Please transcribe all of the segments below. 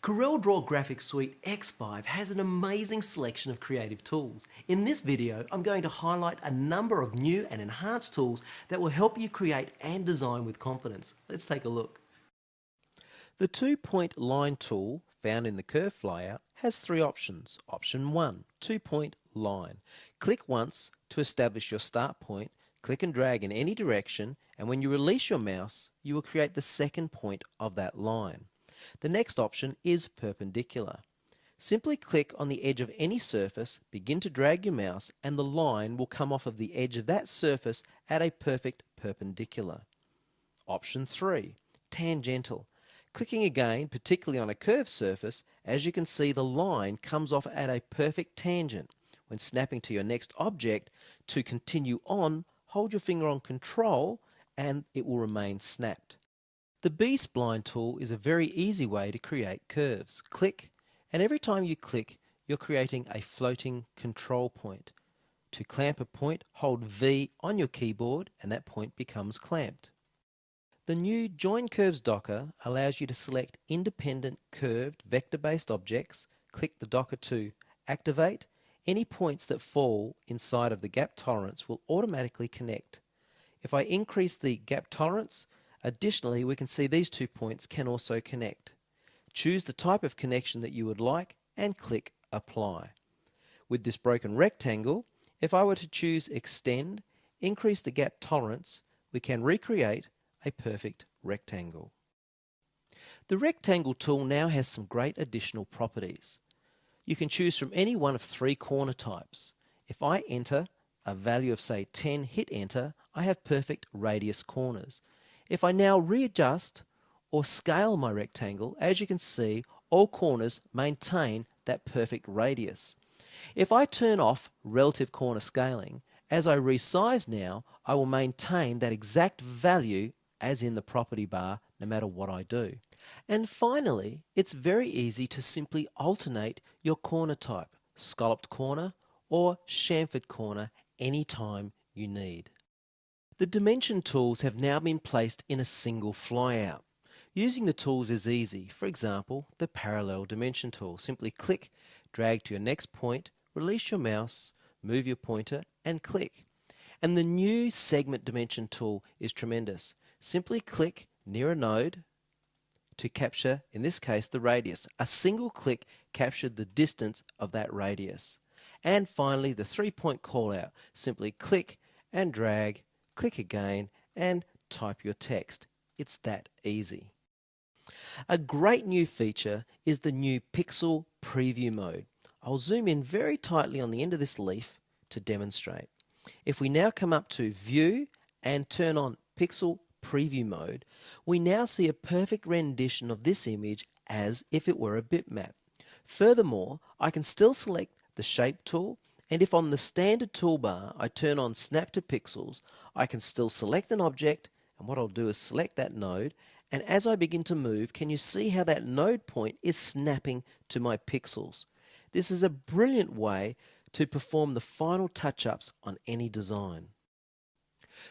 CorelDRAW Graphics Suite X5 has an amazing selection of creative tools. In this video, I'm going to highlight a number of new and enhanced tools that will help you create and design with confidence. Let's take a look. The two-point line tool found in the curve flyout has three options. Option 1, two-point line. Click once to establish your start point, click and drag in any direction, and when you release your mouse, you will create the second point of that line. The next option is perpendicular. Simply click on the edge of any surface, begin to drag your mouse, and the line will come off of the edge of that surface at a perfect perpendicular. Option 3, tangential. Clicking again, particularly on a curved surface, as you can see the line comes off at a perfect tangent. When snapping to your next object, to continue on, hold your finger on Control and it will remain snapped. The B-spline tool is a very easy way to create curves. Click, and every time you click, you're creating a floating control point. To clamp a point, hold V on your keyboard and that point becomes clamped. The new Join Curves docker allows you to select independent curved vector-based objects, click the docker to activate. Any points that fall inside of the gap tolerance will automatically connect. If I increase the gap tolerance, additionally we can see these 2 points can also connect. Choose the type of connection that you would like and click Apply. With this broken rectangle, if I were to choose Extend, increase the gap tolerance, we can recreate a perfect rectangle. The rectangle tool now has some great additional properties. You can choose from any one of 3 corner types. If I enter a value of say 10, hit enter, I have perfect radius corners. If I now readjust or scale my rectangle, as you can see, all corners maintain that perfect radius. If I turn off relative corner scaling, as I resize now, I will maintain that exact value as in the property bar, no matter what I do. And finally, it's very easy to simply alternate your corner type, scalloped corner or chamfered corner, anytime you need. The dimension tools have now been placed in a single flyout. Using the tools is easy. For example, the parallel dimension tool. Simply click, drag to your next point, release your mouse, move your pointer and click. And the new segment dimension tool is tremendous. Simply click near a node to capture, in this case, the radius. A single click captured the distance of that radius. And finally, the 3-point callout. Simply click and drag, click again, and type your text. It's that easy. A great new feature is the new Pixel Preview mode. I'll zoom in very tightly on the end of this leaf to demonstrate. If we now come up to View and turn on Pixel Preview mode, we now see a perfect rendition of this image as if it were a bitmap. Furthermore, I can still select the Shape tool, and if on the standard toolbar I turn on Snap to Pixels, I can still select an object, and what I'll do is select that node, and as I begin to move, can you see how that node point is snapping to my pixels? This is a brilliant way to perform the final touch-ups on any design.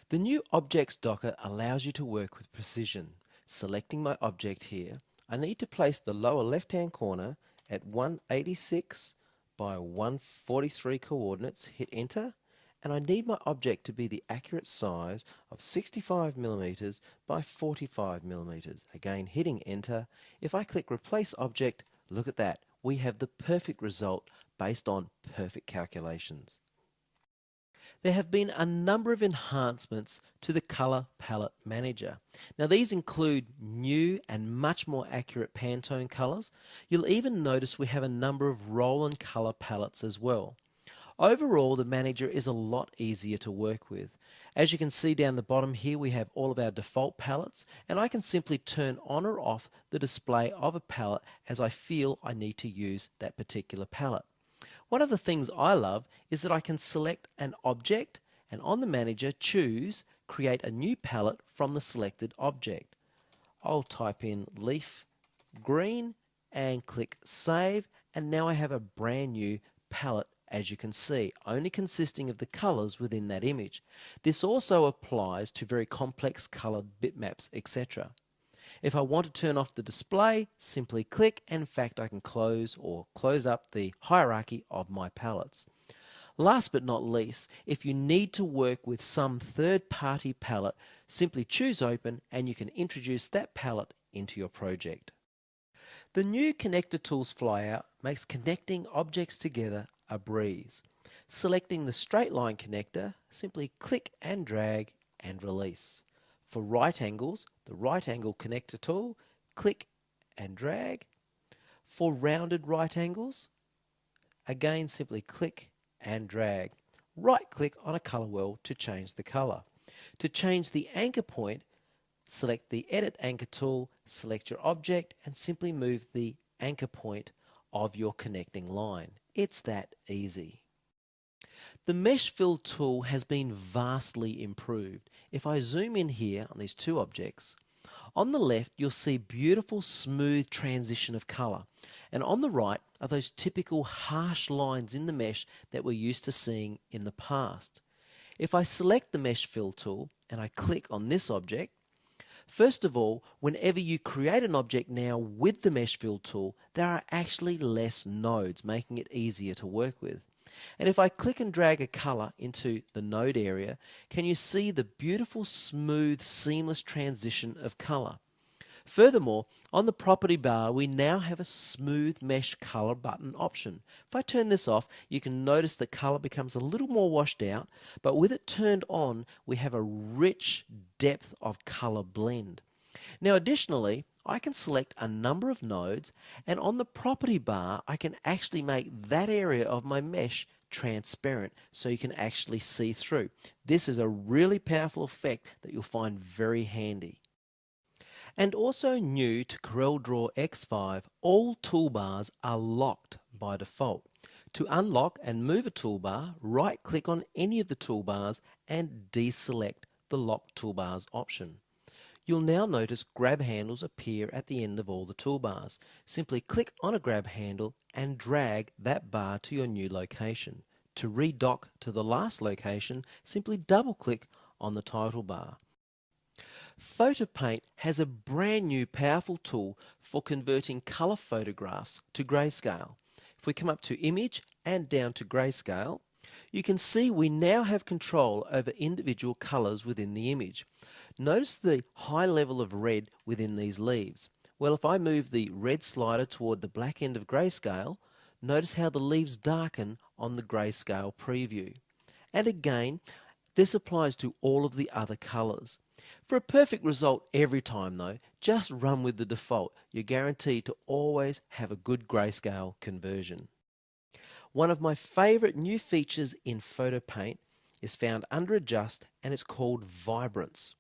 The new Objects docker allows you to work with precision. Selecting my object here, I need to place the lower left-hand corner at 186 by 143 coordinates, hit enter, and I need my object to be the accurate size of 65mm by 45mm. Again, hitting enter. If I click replace object, look at that. We have the perfect result based on perfect calculations. There have been a number of enhancements to the Color Palette Manager. Now these include new and much more accurate Pantone colors. You'll even notice we have a number of roll-on color palettes as well. Overall, the manager is a lot easier to work with. As you can see down the bottom here, we have all of our default palettes, and I can simply turn on or off the display of a palette as I feel I need to use that particular palette. One of the things I love is that I can select an object and on the manager choose create a new palette from the selected object. I'll type in leaf green and click save, and now I have a brand new palette, as you can see, only consisting of the colors within that image. This also applies to very complex colored bitmaps, etc. If I want to turn off the display, simply click, and in fact I can close or close up the hierarchy of my palettes. Last but not least, if you need to work with some third-party palette, simply choose Open and you can introduce that palette into your project. The new Connector Tools flyout makes connecting objects together a breeze. Selecting the straight line connector, simply click and drag and release. For right angles, the right angle connector tool, click and drag. For rounded right angles, again simply click and drag. Right click on a color wheel to change the color. To change the anchor point, select the Edit Anchor tool, select your object and simply move the anchor point of your connecting line. It's that easy. The Mesh Fill tool has been vastly improved. If I zoom in here on these two objects, on the left you'll see beautiful smooth transition of color, and on the right are those typical harsh lines in the mesh that we're used to seeing in the past. If I select the Mesh Fill tool and I click on this object, first of all, whenever you create an object now with the Mesh Fill tool, there are actually less nodes, making it easier to work with. And if I click and drag a color into the node area, can you see the beautiful, smooth, seamless transition of color? Furthermore, on the property bar, we now have a smooth mesh color button option. If I turn this off, you can notice the color becomes a little more washed out, but with it turned on, we have a rich depth of color blend. Now additionally, I can select a number of nodes, and on the property bar I can actually make that area of my mesh transparent so you can actually see through. This is a really powerful effect that you'll find very handy. And also new to CorelDRAW X5, all toolbars are locked by default. To unlock and move a toolbar, right click on any of the toolbars and deselect the Lock Toolbars option. You'll now notice grab handles appear at the end of all the toolbars. Simply click on a grab handle and drag that bar to your new location. To redock to the last location, simply double click on the title bar. PhotoPaint has a brand new powerful tool for converting color photographs to grayscale. If we come up to Image and down to Grayscale, you can see we now have control over individual colors within the image. Notice the high level of red within these leaves. Well, if I move the red slider toward the black end of Grayscale, notice how the leaves darken on the Grayscale preview. And again, this applies to all of the other colors. For a perfect result every time though, just run with the default. You're guaranteed to always have a good grayscale conversion. One of my favorite new features in PhotoPaint is found under Adjust, and it's called Vibrance.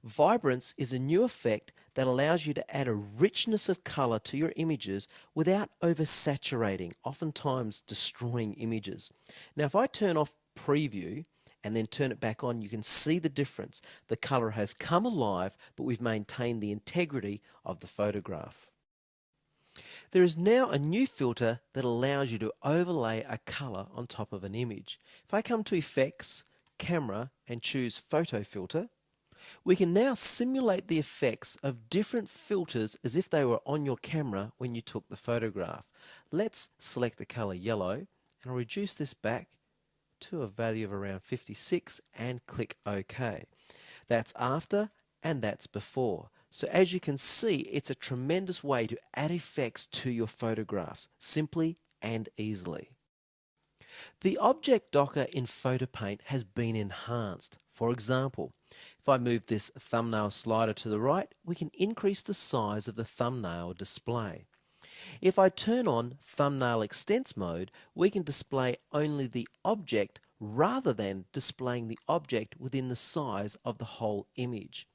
Vibrance is a new effect that allows you to add a richness of color to your images without oversaturating, oftentimes destroying images. Now if I turn off Preview and then turn it back on, you can see the difference. The color has come alive, but we've maintained the integrity of the photograph. There is now a new filter that allows you to overlay a color on top of an image. If I come to Effects, Camera, and choose Photo Filter, we can now simulate the effects of different filters as if they were on your camera when you took the photograph. Let's select the color yellow, and I'll reduce this back to a value of around 56 and click OK. That's after and that's before. So as you can see, it's a tremendous way to add effects to your photographs, simply and easily. The object docker in PhotoPaint has been enhanced. For example, if I move this thumbnail slider to the right, we can increase the size of the thumbnail display. If I turn on Thumbnail Extents mode, we can display only the object rather than displaying the object within the size of the whole image.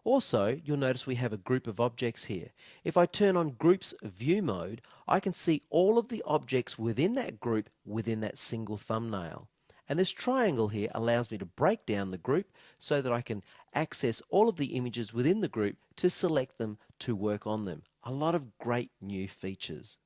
Also, you'll notice we have a group of objects here. If I turn on Groups View mode, I can see all of the objects within that group within that single thumbnail. And this triangle here allows me to break down the group so that I can access all of the images within the group to select them to work on them. A lot of great new features.